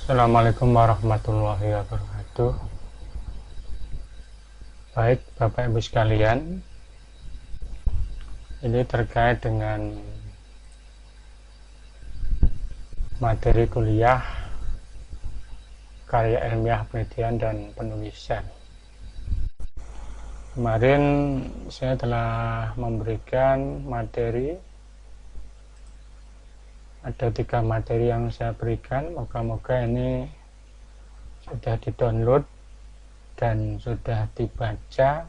Assalamualaikum warahmatullahi wabarakatuh. Baik Bapak Ibu sekalian, ini terkait dengan materi kuliah karya ilmiah penelitian dan penulisan. Kemarin saya telah memberikan materi, ada 3 materi yang saya berikan. Moga-moga ini sudah di-download dan sudah dibaca,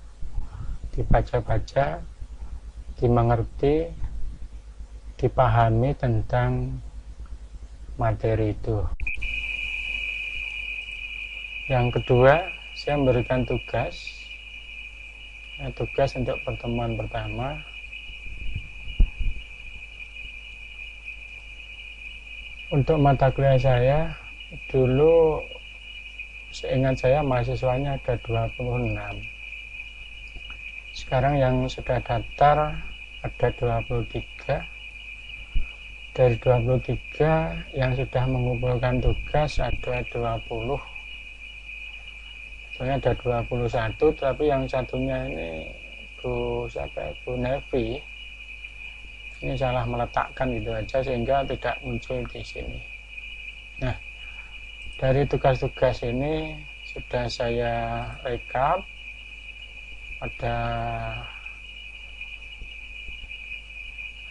dimengerti, dipahami tentang materi itu. Yang kedua, saya memberikan tugas untuk pertemuan pertama. Untuk mata kuliah saya, dulu seingat saya mahasiswanya ada 26. Sekarang yang sudah daftar ada 23. Dari 23 yang sudah mengumpulkan tugas ada 20. Soalnya ada 21, tapi yang satunya ini Bu Nevi ini salah meletakkan gitu aja sehingga tidak muncul di sini. Nah, dari tugas-tugas ini sudah saya rekap, ada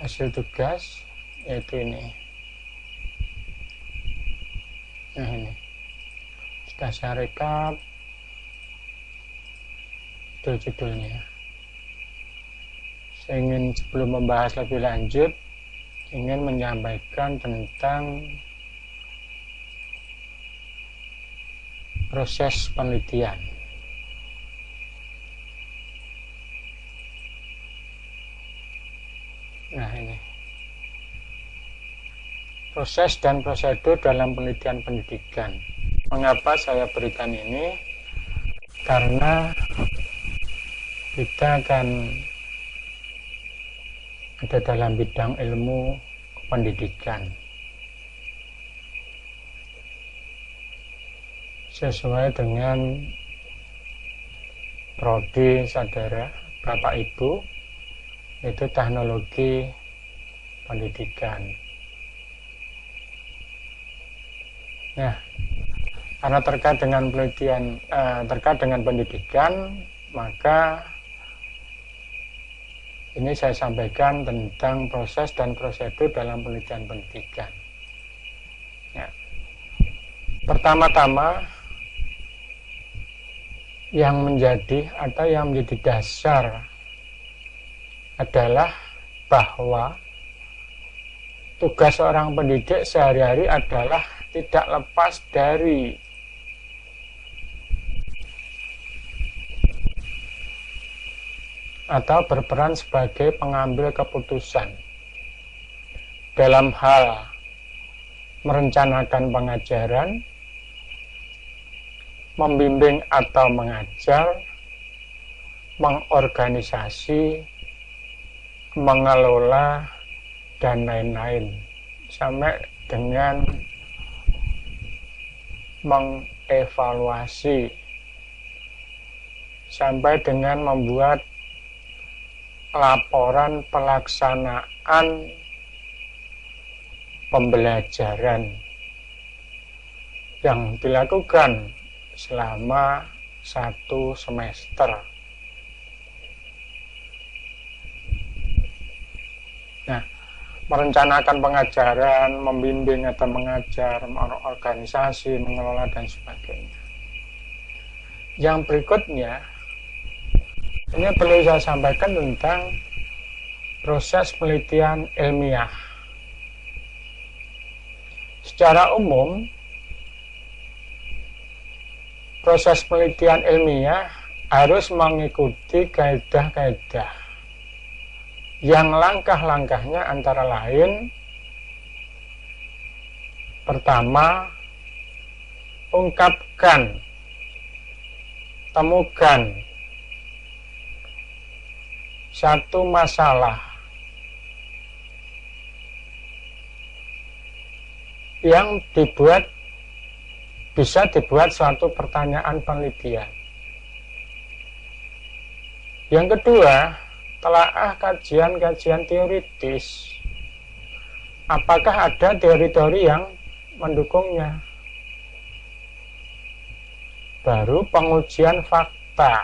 hasil tugas yaitu ini. Nah, ini sudah saya rekap judul-judulnya. Saya ingin sebelum membahas lebih lanjut, ingin menyampaikan tentang proses penelitian. Nah, ini proses dan prosedur dalam penelitian pendidikan. Mengapa saya berikan ini? Karena kita akan ada dalam bidang ilmu pendidikan sesuai dengan prodi saudara Bapak Ibu, yaitu teknologi pendidikan. Nah, karena terkait dengan penelitian, terkait dengan pendidikan, maka ini saya sampaikan tentang proses dan prosedur dalam penelitian pendidikan. Ya. Pertama-tama yang menjadi dasar adalah bahwa tugas seorang pendidik sehari-hari adalah tidak lepas dari atau berperan sebagai pengambil keputusan dalam hal merencanakan pengajaran, membimbing atau mengajar, mengorganisasi, mengelola, dan lain-lain, sampai dengan mengevaluasi, sampai dengan membuat laporan pelaksanaan pembelajaran yang dilakukan selama 1 semester. Nah, merencanakan pengajaran, membimbing atau mengajar, mengorganisasi, mengelola, dan sebagainya. Yang berikutnya, ini perlu saya sampaikan tentang proses penelitian ilmiah. Secara umum, proses penelitian ilmiah harus mengikuti kaedah-kaedah yang langkah-langkahnya antara lain: pertama, ungkapkan, temukan satu masalah yang dibuat bisa dibuat suatu pertanyaan penelitian. Yang kedua, telaah kajian-kajian teoritis. Apakah ada teori-teori yang mendukungnya? Baru pengujian fakta.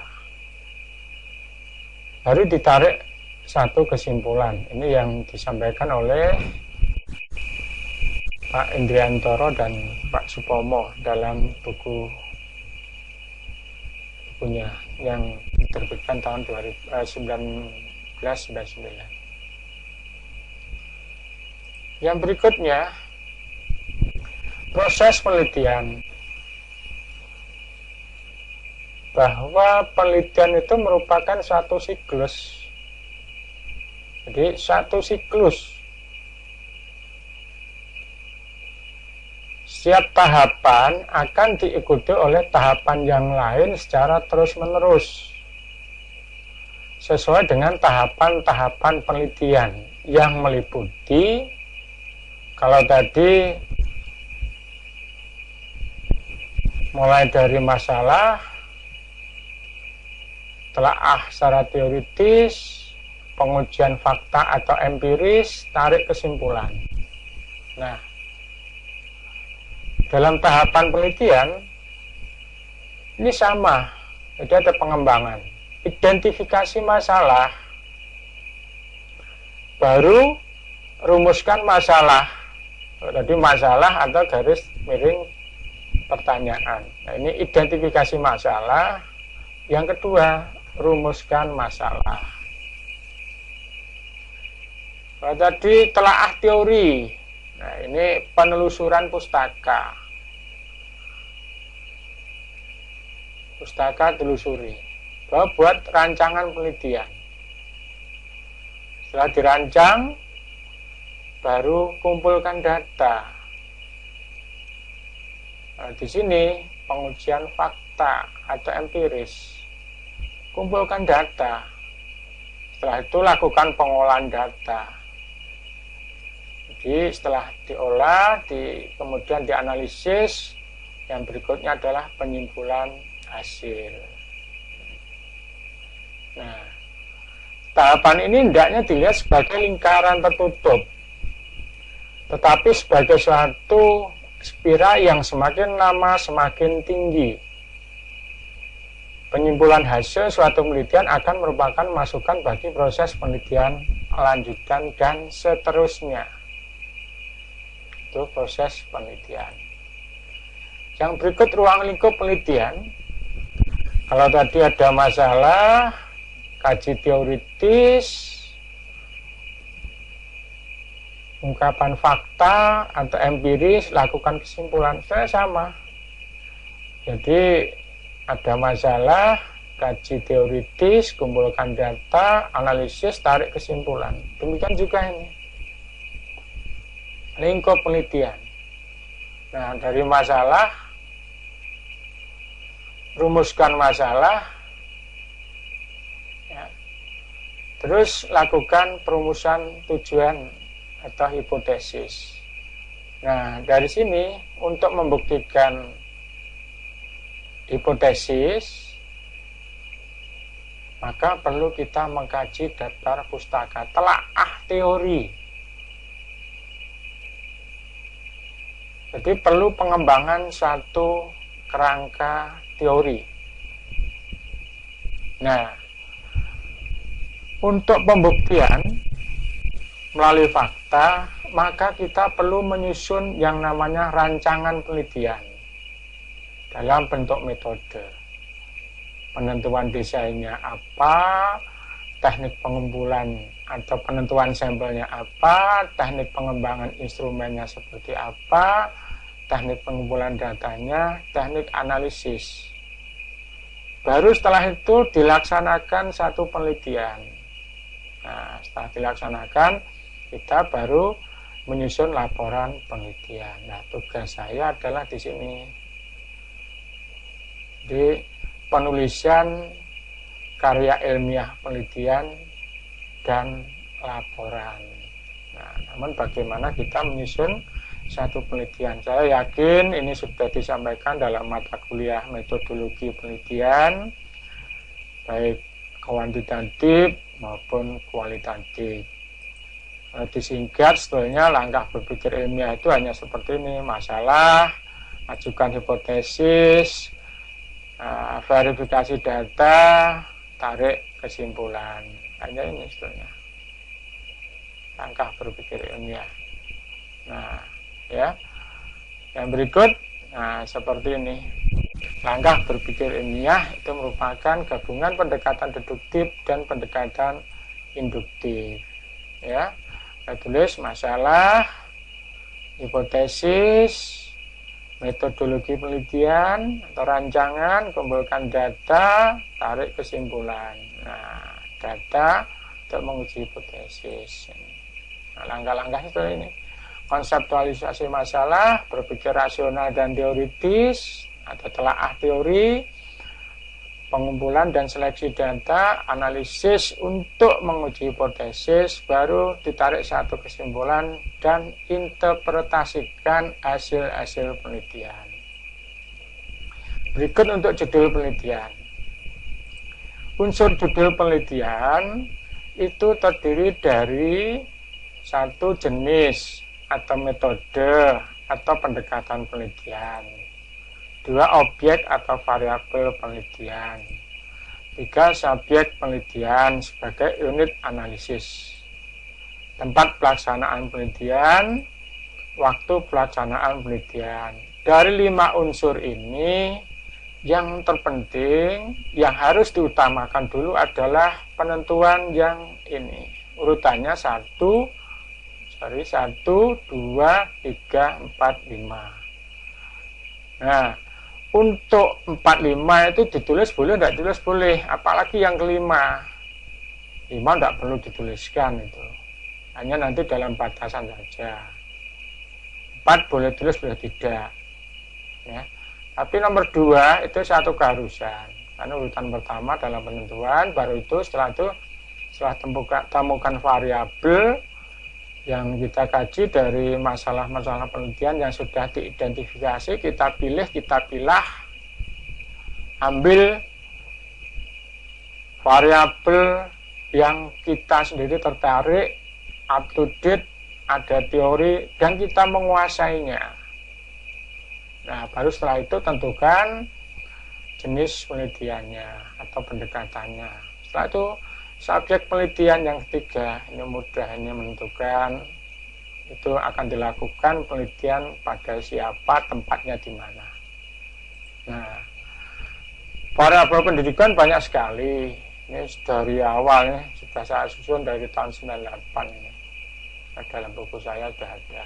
Baru ditarik satu kesimpulan. Ini yang disampaikan oleh Pak Indriantoro dan Pak Supomo dalam bukunya yang diterbitkan tahun 1999. Yang berikutnya, proses penelitian. Bahwa penelitian itu merupakan suatu siklus. Jadi satu siklus. Setiap tahapan akan diikuti oleh tahapan yang lain secara terus-menerus. Sesuai dengan tahapan-tahapan penelitian yang meliputi, kalau tadi mulai dari masalah, telaah secara teoritis, pengujian fakta atau empiris, tarik kesimpulan. Nah, dalam tahapan penelitian ini sama, jadi ada pengembangan, identifikasi masalah, baru rumuskan masalah. Tadi masalah atau garis miring pertanyaan. Nah, ini identifikasi masalah. Yang kedua, rumuskan masalah. Kalau tadi telaah teori, nah ini penelusuran pustaka. Pustaka telusuri. Bahwa buat rancangan penelitian. Setelah dirancang, baru kumpulkan data. Nah, di sini pengujian fakta atau empiris. Kumpulkan data. Setelah itu lakukan pengolahan data. Jadi setelah diolah, kemudian dianalisis, yang berikutnya adalah penyimpulan hasil. Nah, tahapan ini hendaknya dilihat sebagai lingkaran tertutup, tetapi sebagai suatu spiral yang semakin lama semakin tinggi. Penyimpulan hasil suatu penelitian akan merupakan masukan bagi proses penelitian lanjutan dan seterusnya. Itu proses penelitian. Yang berikut ruang lingkup penelitian. Kalau tadi ada masalah, kaji teoritis, ungkapan fakta atau empiris, lakukan kesimpulan. Saya sama. Jadi ada masalah, kaji teoritis, kumpulkan data, analisis, tarik kesimpulan. Demikian juga ini. Lingkup penelitian. Nah, dari masalah, rumuskan masalah, ya. Terus lakukan perumusan tujuan atau hipotesis. Nah, dari sini untuk membuktikan hipotesis, maka perlu kita mengkaji daftar pustaka, telaah teori. Jadi perlu pengembangan satu kerangka teori. Nah, untuk pembuktian melalui fakta, maka kita perlu menyusun yang namanya rancangan penelitian dalam bentuk metode. Penentuan desainnya apa, teknik pengumpulan atau penentuan sampelnya apa, teknik pengembangan instrumennya seperti apa, teknik pengumpulan datanya, teknik analisis. Baru setelah itu dilaksanakan satu penelitian. Nah, setelah dilaksanakan, kita baru menyusun laporan penelitian. Nah, tugas saya adalah di sini. Di penulisan karya ilmiah penelitian dan laporan. Nah, namun bagaimana kita menyusun satu penelitian. Saya yakin ini sudah disampaikan dalam mata kuliah metodologi penelitian, baik kuantitatif maupun kualitatif. Disingkat, sebetulnya langkah berpikir ilmiah itu hanya seperti ini: masalah, ajukan hipotesis, verifikasi data, tarik kesimpulan. Hanya ini sebetulnya langkah berpikir ilmiah. Nah, ya, yang berikut, nah seperti ini. Langkah berpikir ilmiah itu merupakan gabungan pendekatan deduktif dan pendekatan induktif. Ya, saya tulis masalah, hipotesis, metodologi penelitian atau rancangan, kumpulkan data, tarik kesimpulan. Nah, data untuk menguji hipotesis. Nah, langkah-langkah itu ini: konseptualisasi masalah, berpikir rasional dan teoritis atau telaah teori, pengumpulan dan seleksi data, analisis untuk menguji hipotesis, baru ditarik satu kesimpulan dan interpretasikan hasil-hasil penelitian. Berikut untuk judul penelitian. Unsur judul penelitian itu terdiri dari satu jenis atau metode atau pendekatan penelitian, dua objek atau variabel penelitian, tiga subjek penelitian sebagai unit analisis, tempat pelaksanaan penelitian, waktu pelaksanaan penelitian. Dari 5 unsur ini, yang terpenting, yang harus diutamakan dulu adalah penentuan yang ini. Urutannya 1, 2, 3, 4, 5. Nah, untuk 4, 5 itu ditulis boleh, tidak ditulis boleh. Apalagi yang kelima. 5 tidak perlu dituliskan itu. Hanya nanti dalam batasan saja. 4 boleh tulis, boleh tidak. Ya. Tapi nomor 2 itu satu keharusan. Karena urutan pertama dalam penentuan, baru itu setelah temukan variabel yang kita kaji dari masalah-masalah penelitian yang sudah diidentifikasi, kita pilah, ambil variabel yang kita sendiri tertarik, up to date, ada teori, dan kita menguasainya. Nah, baru setelah itu tentukan jenis penelitiannya atau pendekatannya. Setelah itu subjek penelitian yang ketiga, ini mudah, ini menentukan itu akan dilakukan penelitian pada siapa, tempatnya di mana. Nah, variabel pendidikan banyak sekali. Ini dari awal nih, sudah saya susun dari tahun 98 ini. Dalam buku saya sudah ada.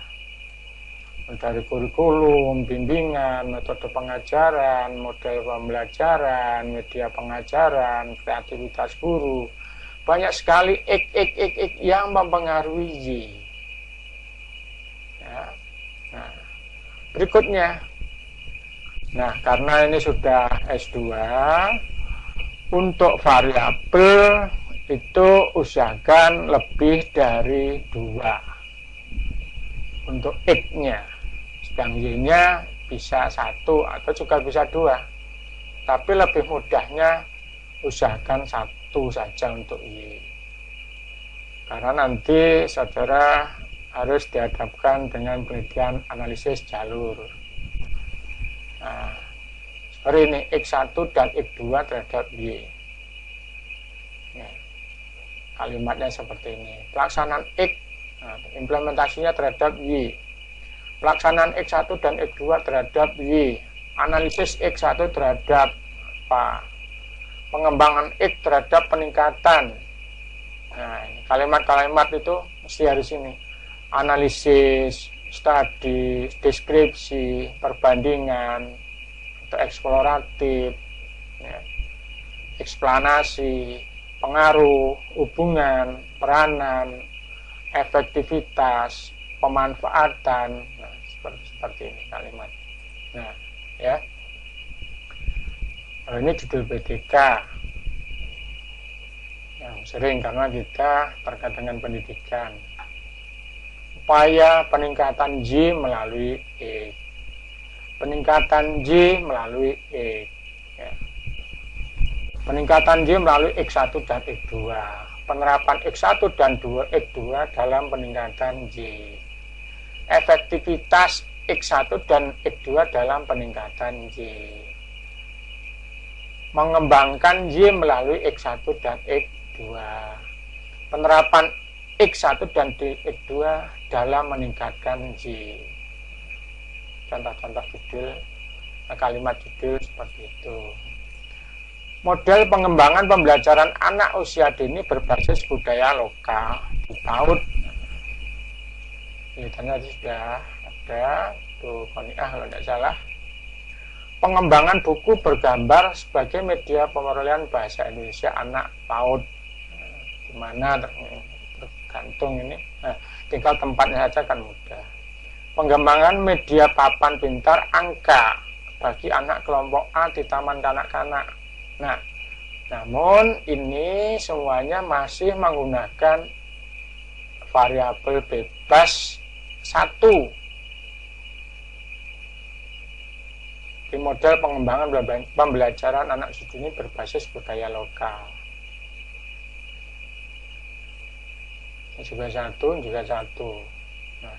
Dari kurikulum, bimbingan, metode pengajaran, model pembelajaran, media pengajaran, kreativitas guru. Banyak sekali yang mempengaruhi Y. Ya. Nah, berikutnya. Nah, karena ini sudah S2, untuk variabel itu usahakan lebih dari 2 untuk X-nya. Sedang Y-nya bisa 1 atau juga bisa 2. Tapi lebih mudahnya usahakan 1 saja untuk Y. Karena nanti saudara harus dihadapkan dengan penelitian analisis jalur. Nah, seperti ini, X1 dan X2 terhadap Y. Ya, kalimatnya seperti ini. Pelaksanaan X, nah, implementasinya terhadap Y. Pelaksanaan X1 dan X2 terhadap Y. Analisis X1 terhadap apa? Pengembangan X terhadap peningkatan. Nah, kalimat-kalimat itu mesti harus ini. Analisis, studi, deskripsi, perbandingan, atau eksploratif, ya, eksplanasi, pengaruh, hubungan, peranan, efektivitas, pemanfaatan. Nah, seperti ini kalimat. Nah, ya. Kalau ini judul PDK yang sering karena kita terkait dengan pendidikan. upaya peningkatan J melalui X, peningkatan J melalui X, ya. Peningkatan J melalui X1 dan X2, penerapan X1 dan X2 dalam peningkatan J, efektivitas X1 dan X2 dalam peningkatan J, mengembangkan Y melalui X1 dan X2, penerapan X1 dan X2 dalam meningkatkan Y. Contoh-contoh judul, kalimat judul seperti itu. Model pengembangan pembelajaran anak usia dini berbasis budaya lokal di PAUD. Kelihatannya sudah ada tuh Koniah kalau tidak salah. Pengembangan buku bergambar sebagai media pemerolehan bahasa Indonesia anak PAUD. Di mana tergantung ini, tinggal tempatnya saja kan mudah. Pengembangan media papan pintar angka bagi anak kelompok A di taman kanak-kanak. Nah, namun ini semuanya masih menggunakan variabel bebas 1 di model pengembangan pembelajaran anak usia dini berbasis budaya lokal. Juga 1, juga 1. Nah,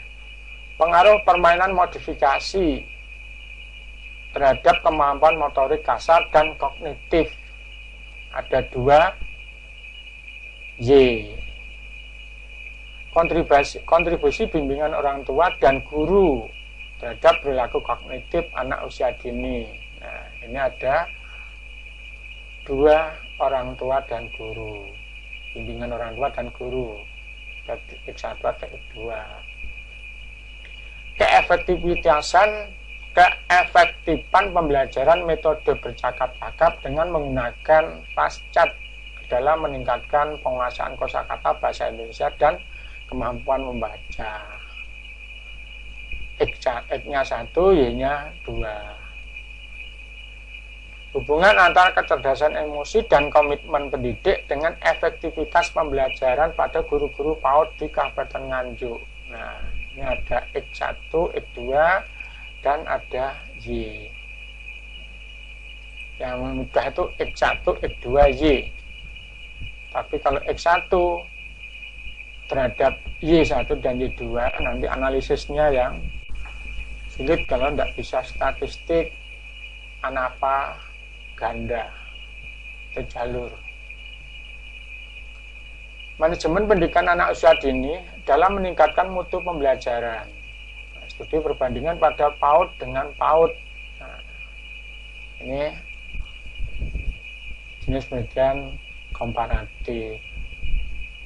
pengaruh permainan modifikasi terhadap kemampuan motorik kasar dan kognitif. Ada 2 Y. Kontribusi bimbingan orang tua dan guru terhadap perilaku kognitif anak usia dini. Nah, ini ada 2 orang tua dan guru. Bimbingan orang tua dan guru. X1 atau X2. Keefektifan pembelajaran metode bercakap-cakap dengan menggunakan pascat dalam meningkatkan penguasaan kosakata bahasa Indonesia dan kemampuan membaca. X-nya 1, Y-nya 2. Hubungan antara kecerdasan emosi dan komitmen pendidik dengan efektivitas pembelajaran pada guru-guru PAUD di Kabupaten Nganjuk. Nah, ini ada X1, X2, dan ada Y. Yang mudah itu X1, X2, Y. Tapi kalau X1 terhadap Y1 dan Y2, nanti analisisnya yang sulit kalau tidak bisa statistik, ANAFA, ganda, atau jalur. Manajemen pendidikan anak usia dini dalam meningkatkan mutu pembelajaran. Studi perbandingan pada PAUD dengan PAUD. Nah, ini jenis penelitian komparatif.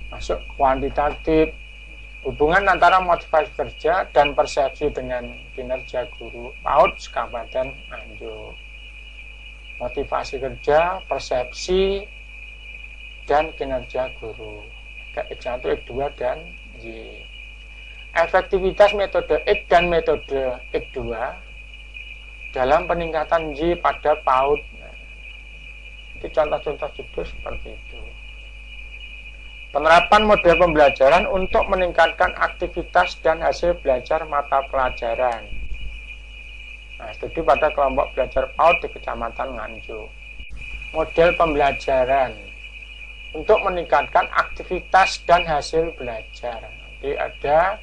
Masuk kuantitatif, hubungan antara motivasi kerja dan persepsi dengan kinerja guru PAUD Kabupaten Nganjuk. Motivasi kerja, persepsi, dan kinerja guru. X1, X2, dan Y. Efektivitas metode X dan metode X2 dalam peningkatan Y pada PAUD. Itu contoh-contoh judul seperti itu. Penerapan model pembelajaran untuk meningkatkan aktivitas dan hasil belajar mata pelajaran. Nah, studi pada kelompok belajar PAUD di Kecamatan Nganjuk. Model pembelajaran untuk meningkatkan aktivitas dan hasil belajar. Nanti ada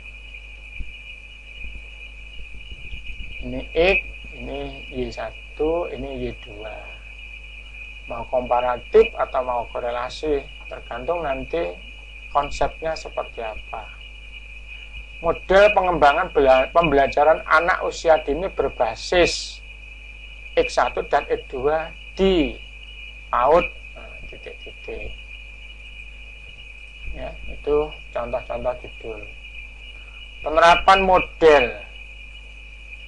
ini X, ini Y1, ini Y2. Mau komparatif atau mau korelasi, tergantung nanti konsepnya seperti apa. Model pengembangan pembelajaran anak usia dini berbasis X1 dan X2 di PAUD. Titik-titik. Ya, itu contoh-contoh judul. Penerapan model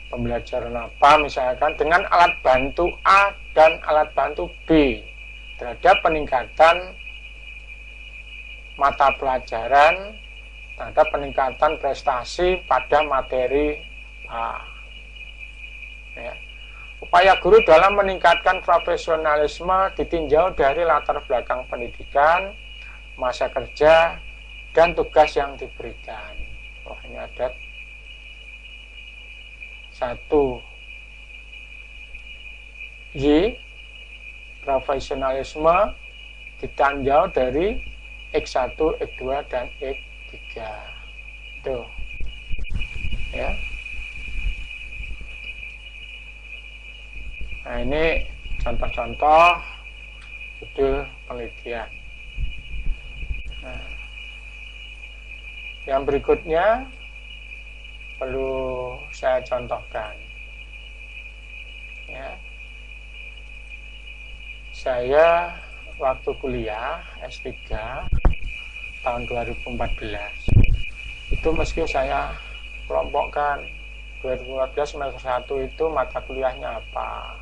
pembelajaran apa misalkan dengan alat bantu A dan alat bantu B terhadap peningkatan mata pelajaran, terhadap peningkatan prestasi pada materi A. Ya. Upaya guru dalam meningkatkan profesionalisme ditinjau dari latar belakang pendidikan, masa kerja, dan tugas yang diberikan. Oh, ini ada satu Y, profesionalisme ditinjau dari X1, X2, dan X3. Itu ya. Nah, ini contoh-contoh judul penelitian. Nah, yang berikutnya perlu saya contohkan ya. Saya waktu kuliah S3 tahun 2014 itu meski saya kelompokkan 2014 semester 1 itu mata kuliahnya apa,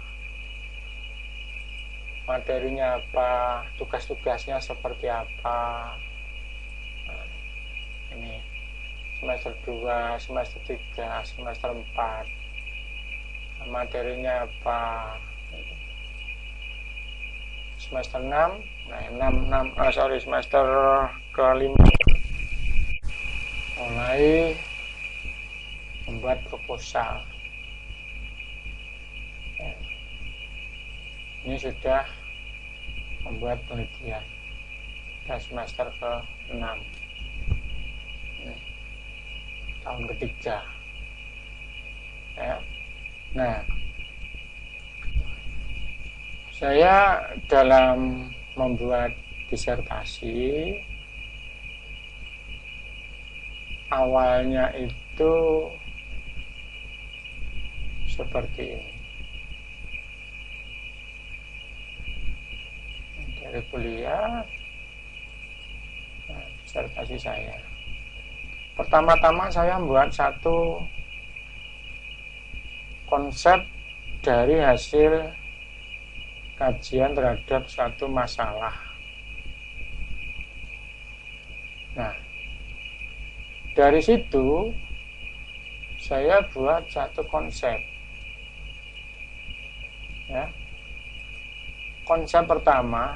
materinya apa, tugas-tugasnya seperti apa. Nah, ini semester 2, semester 3, semester 4, materinya apa, semester 6, semester kelima mulai membuat proposal. Ini sudah membuat penelitian dan semester ke-6 tahun ketiga ya. Nah, saya dalam membuat disertasi awalnya itu seperti ini. Dari kuliah, disertasi saya. Pertama-tama saya membuat satu konsep dari hasil kajian terhadap suatu masalah. Nah, dari situ saya buat satu konsep. Ya. Konsep pertama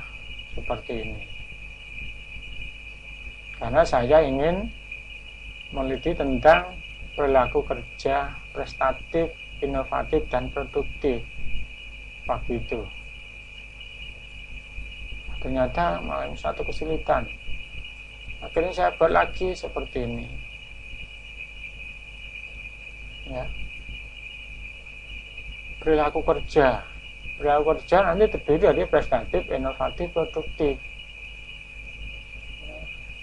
seperti ini. Karena saya ingin meneliti tentang perilaku kerja prestatif, inovatif, dan produktif waktu itu. Ternyata mengalami satu kesulitan. Akhirnya saya buat lagi seperti ini. Ya. Perilaku kerja. Perilaku kerja nanti terdiri dari prestatif, inovatif, produktif.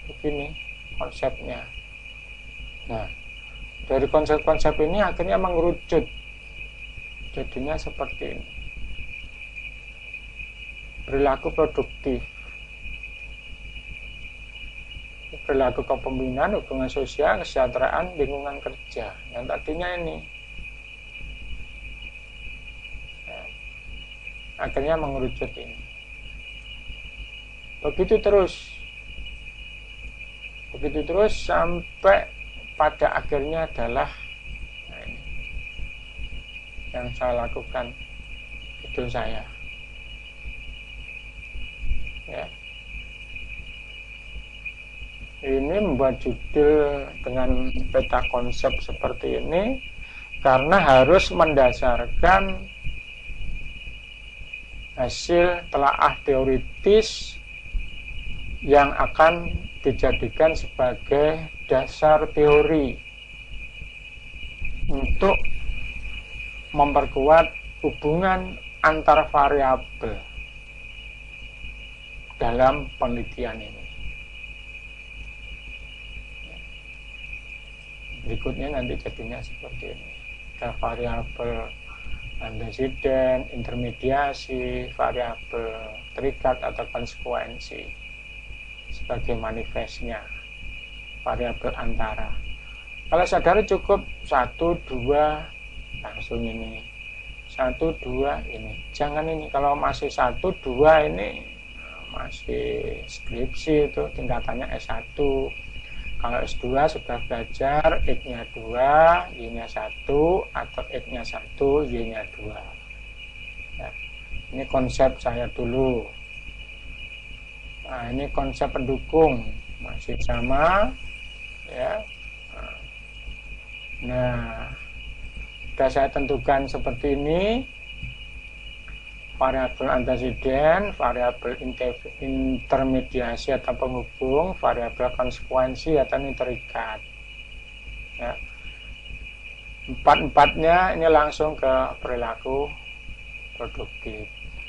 Begini konsepnya. Nah, dari konsep-konsep ini akhirnya mengerucut. Jadinya seperti ini. Perilaku produktif. Perilaku kepemimpinan, hubungan sosial, kesejahteraan, lingkungan kerja. Yang tadinya ini. Ya. Akhirnya mengerucut ini. Begitu terus sampai pada akhirnya adalah nah ini, yang saya lakukan judul saya ya. Ini membuat judul dengan peta konsep seperti ini karena harus mendasarkan hasil telaah teoritis yang akan dijadikan sebagai dasar teori untuk memperkuat hubungan antar variabel dalam penelitian ini. Berikutnya nanti jadinya seperti ini. Ada variabel antesiden, intermediasi, variabel terikat atau konsekuensi sebagai manifestnya, variabel antara. Kalau saudara cukup 1, 2 langsung ini, 1, 2 ini. Jangan ini, kalau masih 1, 2 ini masih skripsi itu tingkatannya S1. Kalau S2 sudah belajar X-nya 2, Y-nya 1, atau X-nya 1, Y-nya 2. Ya, ini konsep saya dulu. Nah, ini konsep pendukung masih sama ya. Nah, Nah, sudah saya tentukan seperti ini, variabel anteseden, variabel intermediasi atau penghubung, variabel konsekuensi atau ini terikat. Ya. Empat-empatnya ini langsung ke perilaku produktif.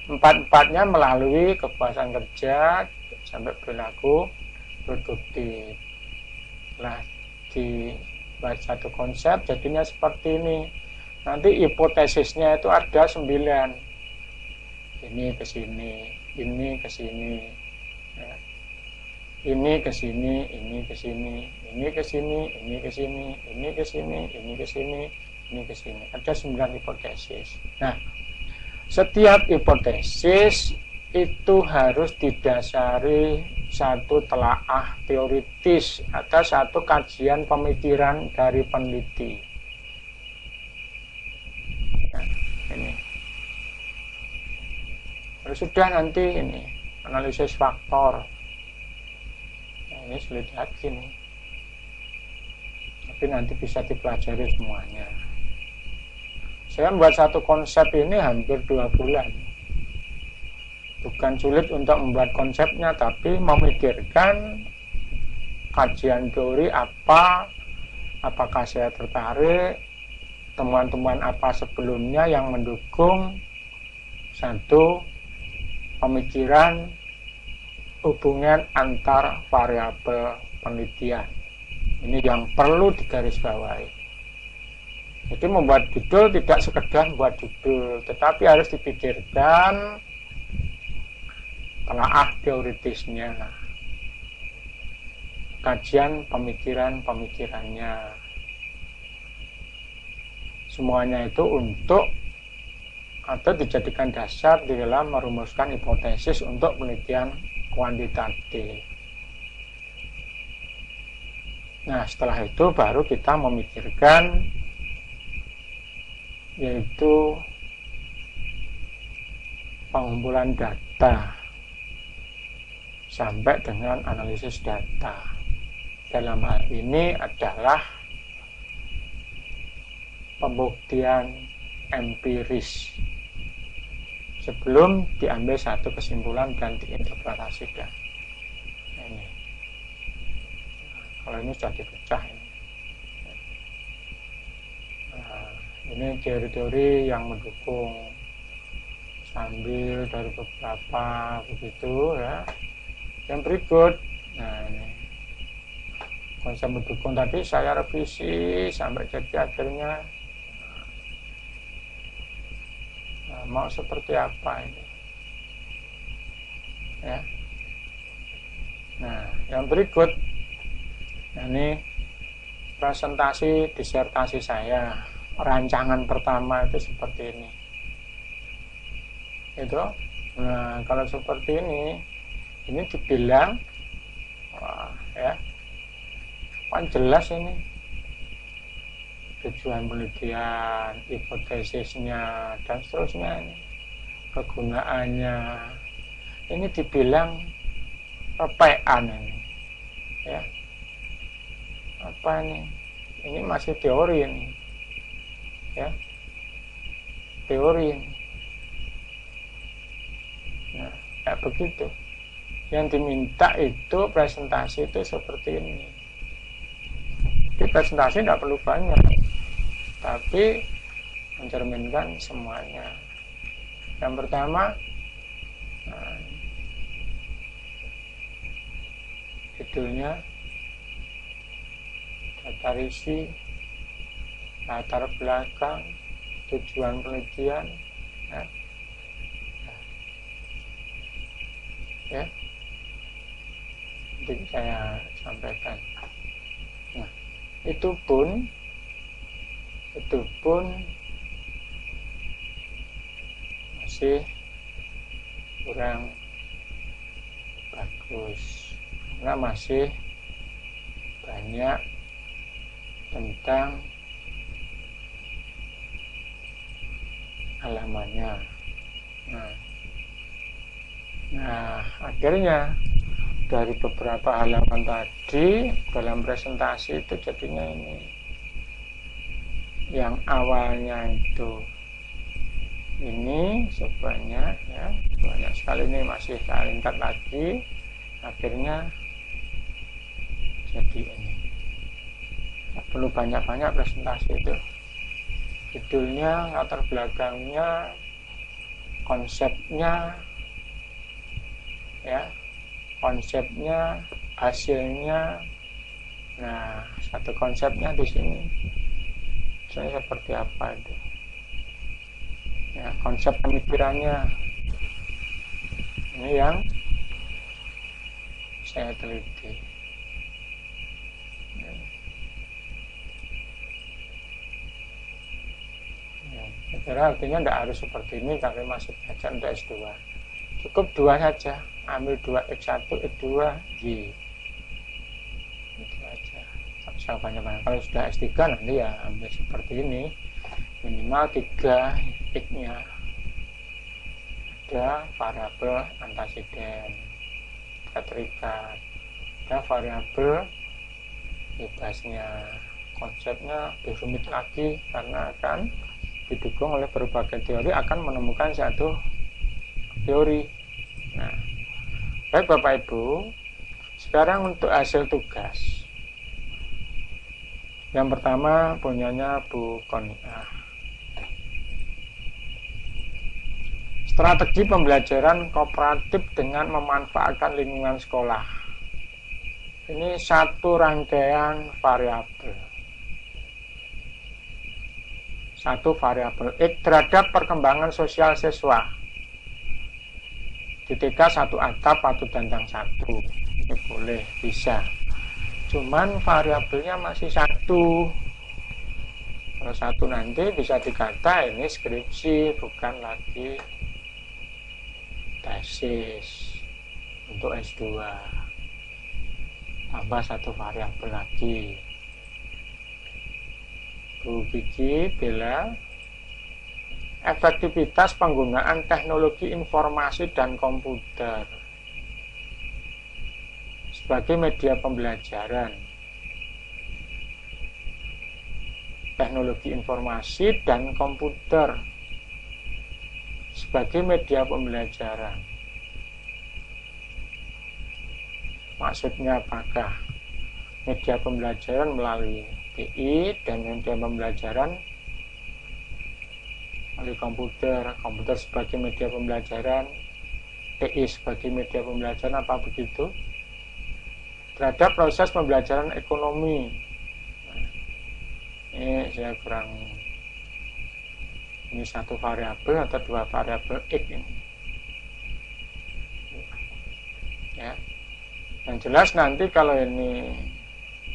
Empat-empatnya melalui kepuasan kerja sampai perilaku produktif. Nah, dibuat satu konsep jadinya seperti ini. Nanti hipotesisnya itu ada 9. Ini ke sini, ini ke sini, ya. Ini ke sini, ini ke sini, ini ke sini, ini ke sini, ini ke sini, ini ke sini, ini ke sini. Ada 9 hipotesis. Nah, setiap hipotesis itu harus didasari satu telaah teoritis atau satu kajian pemikiran dari peneliti. Nah, ini. Terus sudah nanti ini analisis faktor. Nah, ini sulit lagi nih. Tapi nanti bisa dipelajari semuanya. Saya membuat satu konsep ini hampir 2 bulan. Bukan sulit untuk membuat konsepnya, tapi memikirkan kajian teori apakah saya tertarik, temuan-temuan apa sebelumnya yang mendukung satu pemikiran hubungan antar variabel penelitian. Ini yang perlu digarisbawahi. Jadi membuat judul tidak sekedar membuat judul, tetapi harus dipikirkan telaah teoritisnya, kajian pemikirannya. Semuanya itu untuk atau dijadikan dasar di dalam merumuskan hipotesis untuk penelitian kuantitatif. Nah, setelah itu baru kita memikirkan yaitu pengumpulan data sampai dengan analisis data. Dalam hal ini adalah pembuktian empiris sebelum diambil satu kesimpulan dan diinterpretasikan. Ini. Kalau ini sudah dipecah ini. Nah, ini teori-teori yang mendukung sambil dari beberapa begitu ya. Yang berikut, nah ini konsep mendukung tadi saya revisi sampai jadi akhirnya mau seperti apa ini ya. Nah, yang berikut, nah ini presentasi disertasi saya, rancangan pertama itu seperti ini itu. Nah, kalau seperti ini dibilang wah, ya kan jelas ini tujuan penelitian, hipotesisnya dan seterusnya, ini kegunaannya. Ini dibilang repean ini ya, apa ini masih teori ini ya, teori ini. Nah, kayak begitu. Yang diminta itu presentasi itu seperti ini. Jadi presentasi tidak perlu banyak, tapi mencerminkan semuanya. Yang pertama, nah, judulnya data risi, latar belakang, tujuan penelitian, ya, nanti saya sampaikan. Nah, itu pun masih kurang bagus karena masih banyak tentang halamannya. Nah, akhirnya dari beberapa halaman tadi dalam presentasi itu jadinya ini yang awalnya itu ini sebanyak ya, banyak sekali, ini masih saya tingkat lagi, akhirnya jadi ini. Nggak perlu banyak-banyak presentasi itu, judulnya, latar belakangnya, konsepnya ya, konsepnya, hasilnya. Nah, satu konsepnya di sini saya seperti apa itu ya, konsep pemikirannya ini yang saya teliti ya. Saya kira artinya tidak harus seperti ini kalau masih belajar untuk S2, cukup 2 saja, ambil 2 X1 X2 Y itu aja, tak usah banyak-banyak. Kalau sudah S3 nanti ya ambil seperti ini, minimal 3 X-nya, ada variabel antasiden terikat, ada variabel bebasnya. Konsepnya lebih rumit lagi karena akan didukung oleh berbagai teori, akan menemukan satu teori. Nah, baik Bapak Ibu, sekarang untuk hasil tugas. Yang pertama punyanya Bu Konia, strategi pembelajaran kooperatif dengan memanfaatkan lingkungan sekolah. Ini satu rangkaian variabel, satu variabel X terhadap perkembangan sosial siswa di TK, satu atap, satu dandang satu. Ini boleh, bisa, cuman variabelnya masih satu. Kalau satu nanti bisa dikata ini skripsi, bukan lagi tesis untuk S2. Tambah satu variabel lagi. Bu Kiki Bella, efektivitas penggunaan teknologi informasi dan komputer sebagai media pembelajaran. Teknologi informasi dan komputer sebagai media pembelajaran. Maksudnya apakah media pembelajaran melalui TI dan media pembelajaran melalui komputer, komputer sebagai media pembelajaran, TI sebagai media pembelajaran, apa begitu? Terhadap proses pembelajaran ekonomi. Nah, ini saya kurang, ini satu variabel atau 2 variabel X ini ya. Yang jelas nanti kalau ini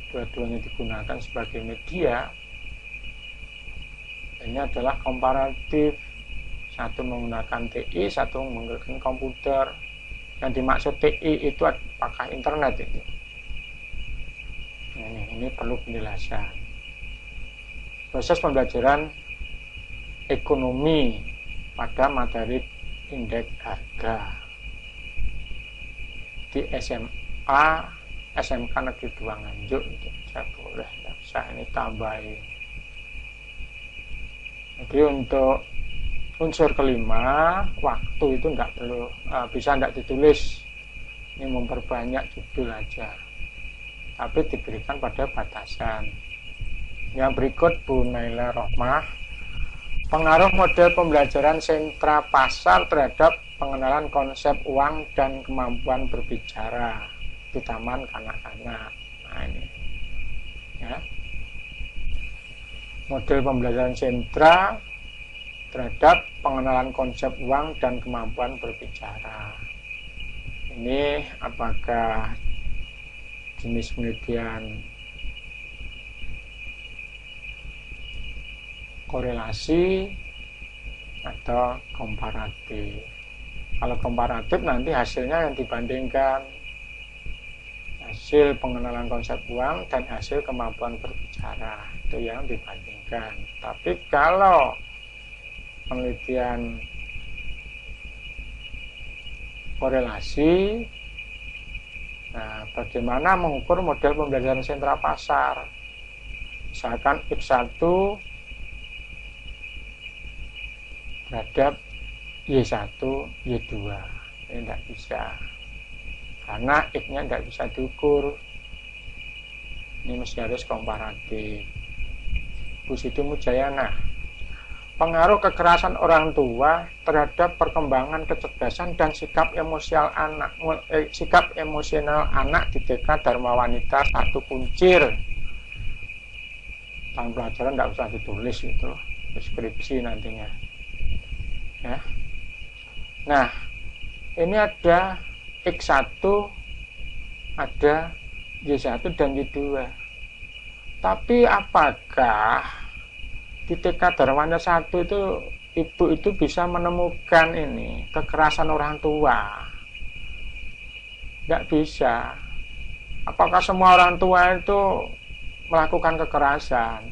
dua-duanya digunakan sebagai media, ini adalah komparatif, satu menggunakan TI, satu menggunakan komputer. Yang dimaksud TI itu apakah internet itu? Ini perlu penjelasan. Proses pembelajaran ekonomi pada materi indeks harga di SMA, SMK Negeri 2 Nganjuk itu saya boleh, tidak usah ini tambahin. Jadi untuk unsur kelima, waktu itu tidak perlu, bisa tidak ditulis, ini memperbanyak judul aja, tapi diberikan pada batasan. Yang berikut Bu Naila Rohmah, pengaruh model pembelajaran sentra pasar terhadap pengenalan konsep uang dan kemampuan berbicara di taman kanak-kanak. Nah ini ya, model pembelajaran sentra terhadap pengenalan konsep uang dan kemampuan berbicara. Ini apakah jenis penelitian korelasi atau komparatif? Kalau komparatif nanti hasilnya yang dibandingkan, hasil pengenalan konsep uang dan hasil kemampuan berbicara, itu yang dibandingkan. Tapi kalau penelitian korelasi, nah bagaimana mengukur model pembelajaran sentra pasar? Misalkan X1 terhadap Y1, Y2. Ini tidak bisa, karena X-nya tidak bisa diukur. Ini mesti harus komparatif. Bu Siti Mujayana, pengaruh kekerasan orang tua terhadap perkembangan kecerdasan dan sikap emosional anak di TK Dharma Wanita 1 Kuncir. Tahun pelajaran tidak usah ditulis itu, deskripsi nantinya. Ya. Nah, ini ada X1, ada Y1 dan Y2. Tapi apakah di TK Dharma Wanita 1 itu ibu itu bisa menemukan ini kekerasan orang tua? Tidak bisa. Apakah semua orang tua itu melakukan kekerasan?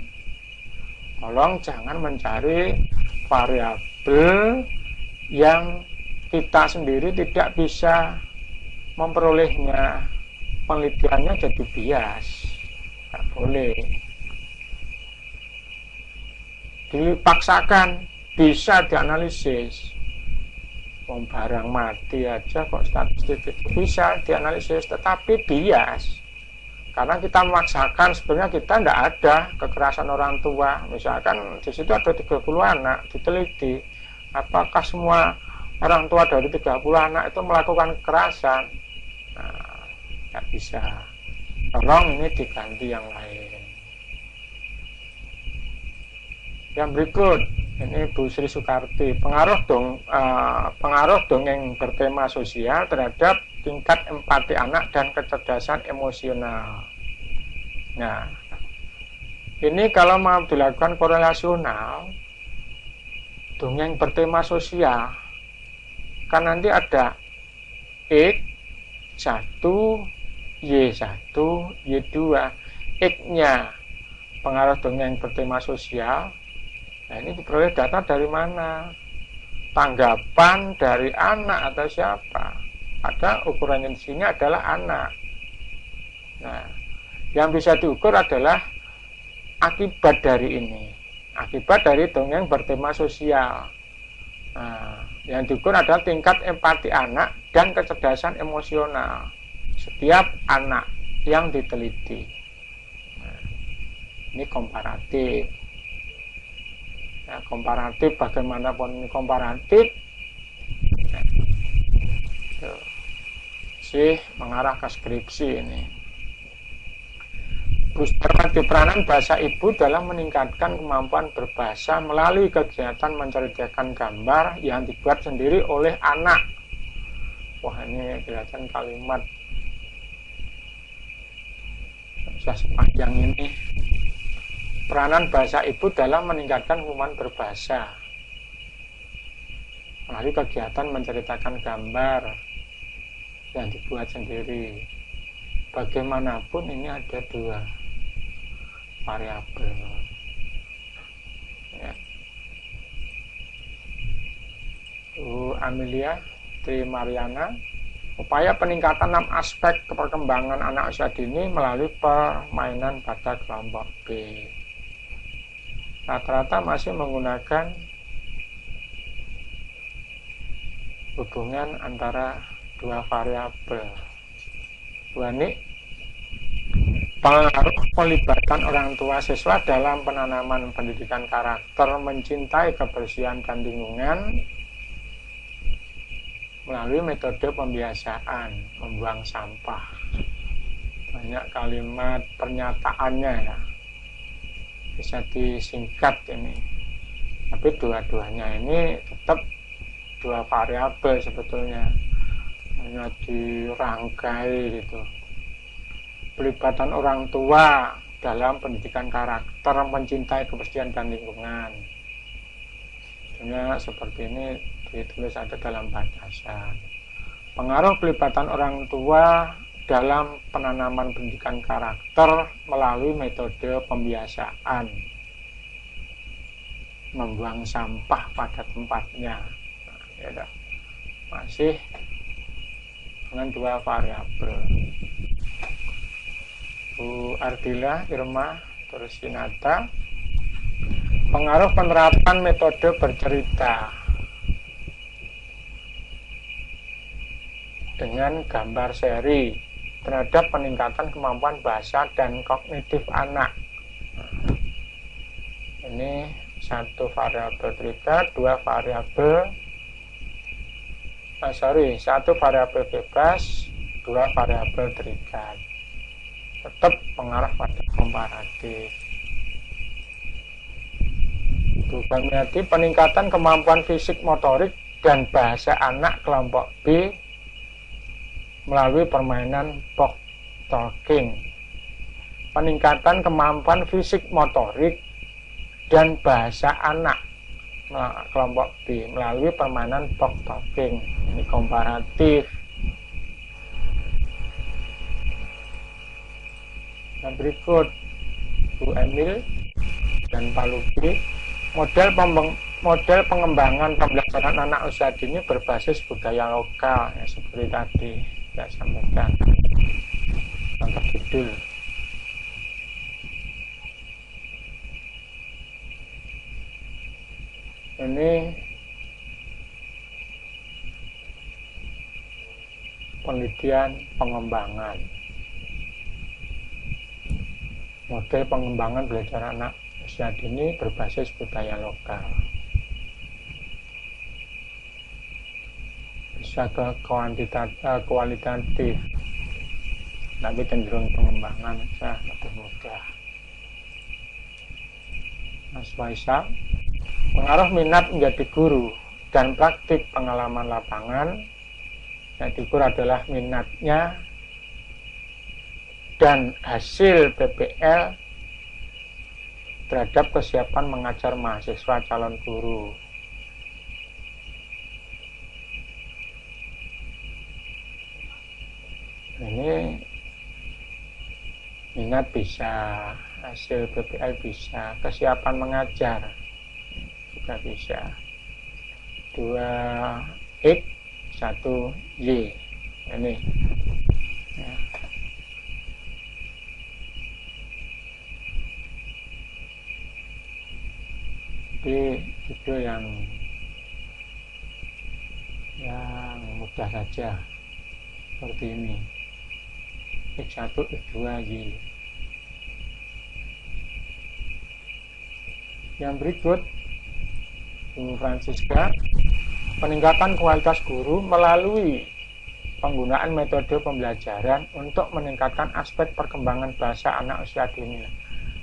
Tolong jangan mencari variabel yang kita sendiri tidak bisa memperolehnya. Penelitiannya jadi bias. Tidak boleh dipaksakan, bisa dianalisis. Barang mati aja kok statistik itu bisa dianalisis, tetapi bias. Karena kita memaksakan, sebenarnya kita tidak ada kekerasan orang tua. Misalkan di situ ada 30 anak, diteliti apakah semua orang tua dari 30 anak itu melakukan kekerasan. Nah, tidak bisa. Tolong ini diganti yang lain. Yang berikut, ini Bu Sri Sukarti, pengaruh dongeng bertema sosial terhadap tingkat empati anak dan kecerdasan emosional. Nah, ini kalau mau dilakukan korelasional, dongeng bertema sosial, kan nanti ada X1, Y1, Y2. X-nya pengaruh dongeng bertema sosial. Nah, ini diperoleh data dari mana? Tanggapan dari anak atau siapa? Ada ukurannya di sini adalah anak. Nah, yang bisa diukur adalah akibat dari ini. Akibat dari dongeng bertema sosial. Nah, yang diukur adalah tingkat empati anak dan kecerdasan emosional setiap anak yang diteliti. Nah, ini komparatif. Ya, komparatif, bagaimanapun ini komparatif. Nah, sih mengarah ke skripsi ini. Booster peranan bahasa ibu dalam meningkatkan kemampuan berbahasa melalui kegiatan menceritakan gambar yang dibuat sendiri oleh anak. Wah, ini kelihatan kalimat sudah sepanjang ini. Peranan bahasa ibu dalam meningkatkan kemampuan berbahasa melalui kegiatan menceritakan gambar yang dibuat sendiri. Bagaimanapun ini ada 2 variabel. Ya. Amelia Tri Mariana, upaya peningkatan 6 aspek perkembangan anak usia dini melalui permainan pada kelompok B. Rata-rata masih menggunakan hubungan antara 2 variabel. Ini pengaruh pelibatan orang tua siswa dalam penanaman pendidikan karakter mencintai kebersihan dan lingkungan melalui metode pembiasaan membuang sampah. Banyak kalimat pernyataannya ya, bisa disingkat ini, tapi dua-duanya ini tetap 2 variabel sebetulnya, hanya dirangkai gitu. Pelibatan orang tua dalam pendidikan karakter mencintai kebersihan dan lingkungan, sebenarnya seperti ini ditulis ada dalam batasan. Pengaruh pelibatan orang tua dalam penanaman pendidikan karakter melalui metode pembiasaan membuang sampah pada tempatnya. Nah, ya masih dengan 2 variabel. Bu Ardila Irma Tursinata, pengaruh penerapan metode bercerita. dengan gambar seri terhadap peningkatan kemampuan bahasa dan kognitif anak. Ini satu variabel trigger, satu variabel bebas, dua variabel trigger. Tetap mengarah pada komparatif. Bukan berarti peningkatan kemampuan fisik motorik dan bahasa anak kelompok B melalui permainan box talking. Peningkatan kemampuan fisik motorik dan bahasa anak kelompok B melalui permainan box talking. Ini komparatif. Yang berikut, Bu Emil dan Pak Luki, model pengembangan pembelajaran anak usia dini berbasis budaya lokal, ya, seperti tadi saya sampaikan. Contoh judul. Ini penelitian pengembangan. Model pengembangan belajar anak usia dini berbasis budaya lokal. Bisa ke kualitatif, tapi cenderung pengembangan saja lebih mudah. Mas Faisal, pengaruh minat menjadi guru dan praktik pengalaman lapangan. Yang diukur adalah minatnya dan hasil PPL terhadap kesiapan mengajar mahasiswa calon guru. Ini minat bisa, hasil PPL bisa, kesiapan mengajar juga bisa. 2X 1Y ini ya. Di video yang mudah saja seperti ini, X1 X2Y. Yang berikut, Bu Francisca, peningkatan kualitas guru melalui penggunaan metode pembelajaran untuk meningkatkan aspek perkembangan bahasa anak usia dini.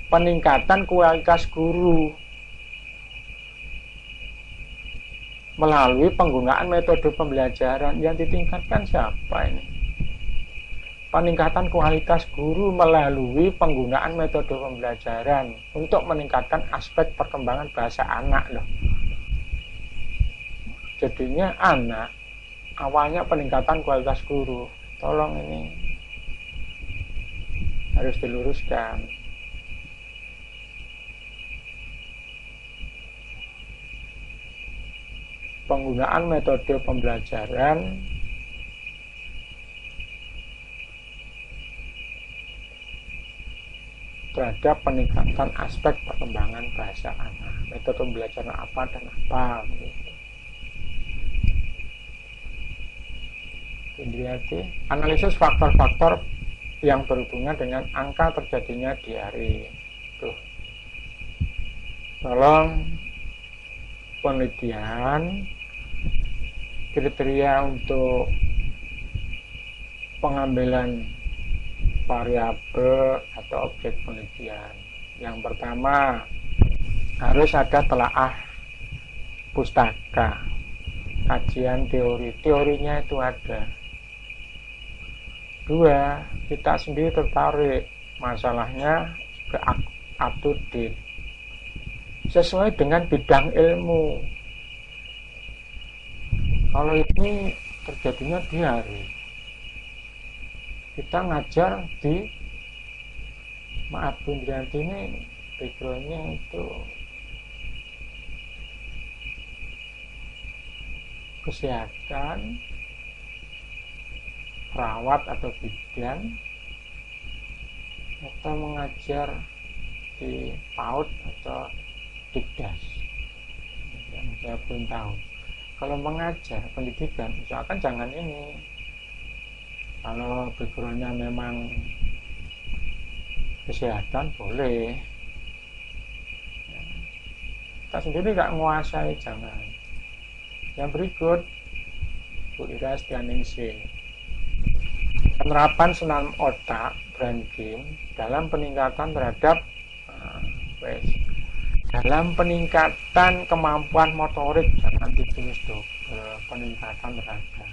Peningkatan kualitas guru melalui penggunaan metode pembelajaran. Yang ditingkatkan siapa ini? Peningkatan kualitas guru melalui penggunaan metode pembelajaran untuk meningkatkan aspek perkembangan bahasa anak loh. Jadinya anak awalnya peningkatan kualitas guru. Tolong ini harus diluruskan. Penggunaan metode pembelajaran terhadap peningkatan aspek perkembangan bahasa anak. Metode pembelajaran apa dan apa gitu. Indriati, analisis faktor-faktor yang berhubungan dengan angka terjadinya diare. Tuh. Tolong penelitian kriteria untuk pengambilan variabel atau objek penelitian. Yang pertama, harus ada telaah pustaka, kajian teori, teorinya itu ada. Dua, kita sendiri tertarik, masalahnya juga up to date, sesuai dengan bidang ilmu. Kalau ini terjadinya di hari, kita ngajar di, maaf Bu Indrianti, ini backgroundnya itu kesehatan, perawat atau bidan, atau mengajar di PAUD atau Dikdas, yang saya belum tahu. Kalau mengajar pendidikan, misalkan jangan ini, Kalau backgroundnya memang kesehatan boleh, kita sendiri nggak menguasai, jangan. Yang berikut, Bu Ira Setianingsih, penerapan senam otak brain game dalam peningkatan terhadap dalam peningkatan kemampuan motorik, jangan ditulis peningkatan terhadap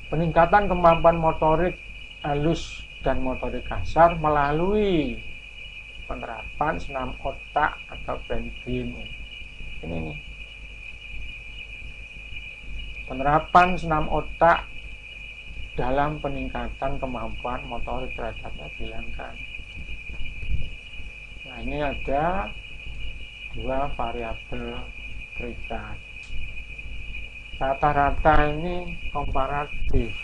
peningkatan kemampuan motorik halus dan motorik kasar melalui penerapan senam otak atau brain game. Ini nih, penerapan senam otak dalam peningkatan kemampuan motorik terhadapnya bilangkan. Nah, ini ada 2 variabel terikat. Rata-rata ini komparatif.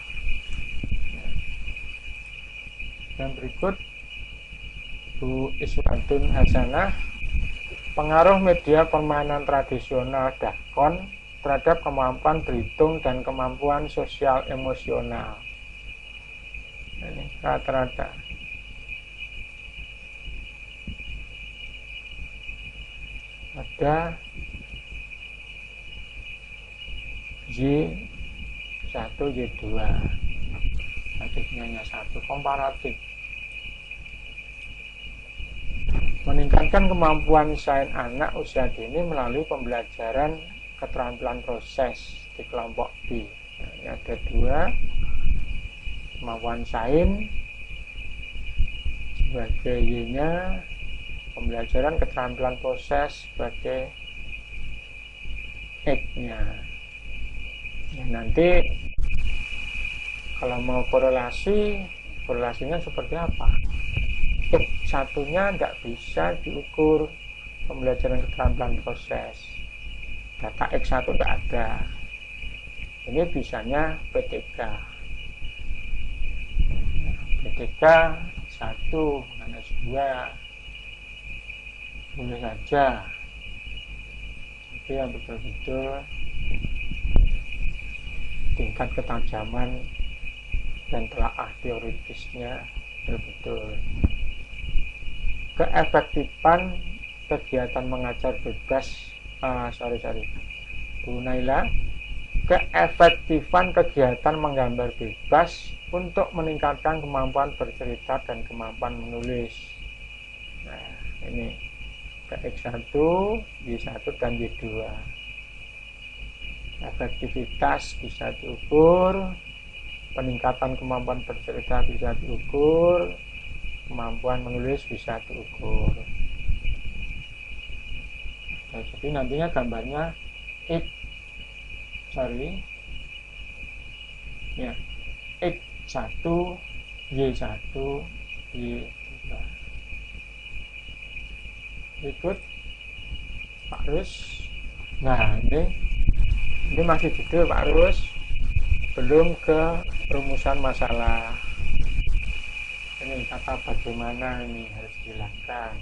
Yang berikut, Bu Iswatun Hasanah, pengaruh media permainan tradisional dakon terhadap kemampuan berhitung dan kemampuan sosial emosional. Ini rata-rata. Ada Y1, Y2, aktifnya hanya 1, komparatif. Meningkatkan kemampuan sains anak usia dini melalui pembelajaran keterampilan proses di kelompok B. Nah, ini ada 2, kemampuan sains sebagai Y-nya, pembelajaran keterampilan proses sebagai X-nya. Ya, nanti kalau mau korelasinya seperti apa? X1-nya tidak bisa diukur pembelajaran keterampilan proses. Data X1 tidak ada. Ini bisanya PTK. PTK 1 minus 2 boleh saja. Tapi yang betul-betul tingkat ketajaman dan telaah teoritisnya betul-betul. Keefektifan kegiatan mengajar bebas, Bu Naila, keefektifan kegiatan menggambar bebas untuk meningkatkan kemampuan bercerita dan kemampuan menulis. Nah, ini X1, Y1 dan Y2. Efektivitas bisa diukur, peningkatan kemampuan bercerita bisa diukur, kemampuan menulis bisa diukur. Nah, jadi nantinya gambarnya X1, Y1, Y2. Berikut Pak Rus. Nah, ini masih detail Pak Rus, belum ke rumusan masalah. Ini kata bagaimana ini harus dihilangkan.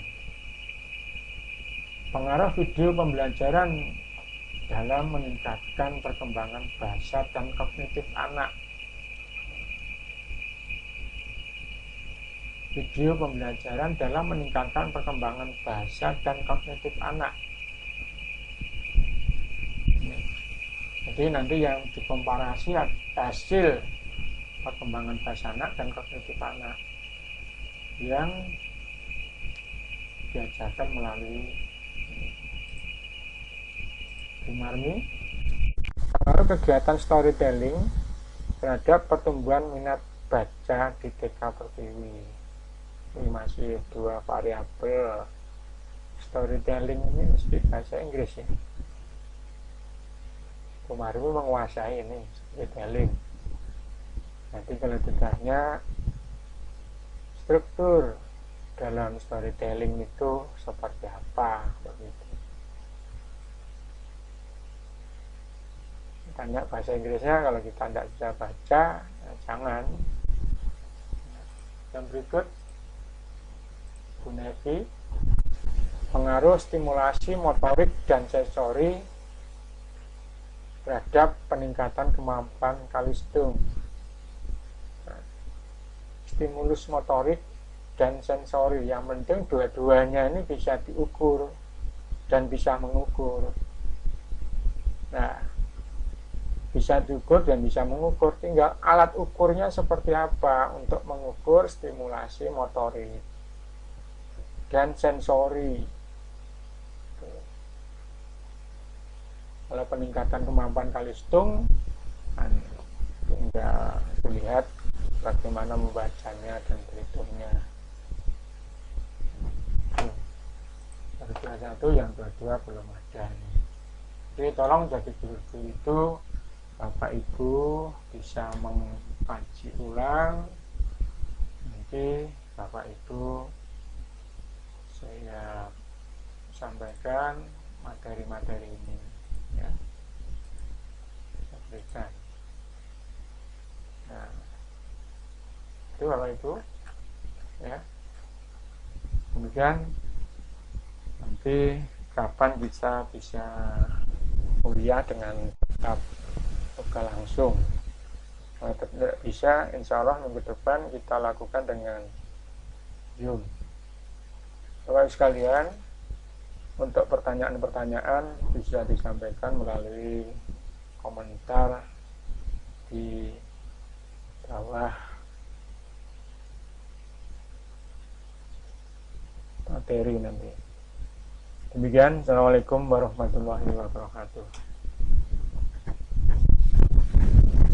Pengaruh video pembelajaran dalam meningkatkan perkembangan bahasa dan kognitif anak. Video pembelajaran dalam meningkatkan perkembangan bahasa dan kognitif anak. Jadi nanti yang dikomparasi hasil perkembangan bahasa anak dan kognitif anak yang diajarkan melalui Marmi. Pengaruh kegiatan storytelling terhadap pertumbuhan minat baca di TK Pertiwi. Ini masih 2 variabel. Storytelling ini mesti bahasa Inggris ya. Kemarin menguasai ini storytelling. Nanti kalau ditanya struktur dalam storytelling itu seperti apa, begitu. Tanya bahasa Inggrisnya, kalau kita tidak bisa baca, ya jangan. Yang berikut, Bu Nevi, pengaruh stimulasi motorik dan sensori terhadap peningkatan kemampuan kalistung. stimulus motorik dan sensori. Yang penting dua-duanya ini bisa diukur dan bisa mengukur. Nah, bisa diukur dan bisa mengukur, tinggal alat ukurnya seperti apa untuk mengukur stimulasi motorik dan sensori. Kalau peningkatan kemampuan kalistung, tinggal dilihat bagaimana membacanya dan berhitungnya. Yang satu, yang kedua belum ada. Jadi tolong jadi guru itu Bapak Ibu bisa mengkaji ulang. Nanti Bapak Ibu saya sampaikan materi-materi ini, ya, saya berikan. Nah, itu Bapak Ibu, ya. Kemudian nanti kapan bisa kuliah dengan tetap muka langsung. Kalau tidak bisa, insya Allah minggu depan kita lakukan dengan Zoom. Bapak sekalian, untuk pertanyaan-pertanyaan bisa disampaikan melalui komentar di bawah materi nanti. Demikian, Assalamualaikum warahmatullahi wabarakatuh.